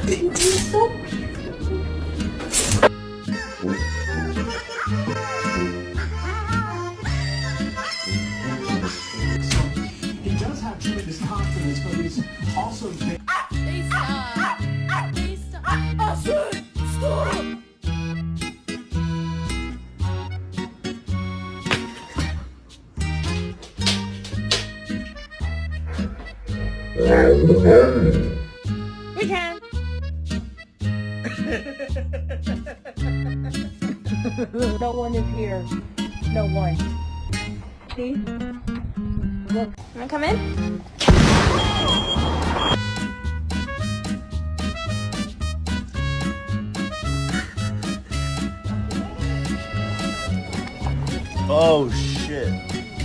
He does have tremendous confidence, but he's also We can. No one is here. No one. See? Look. Wanna come in? Oh,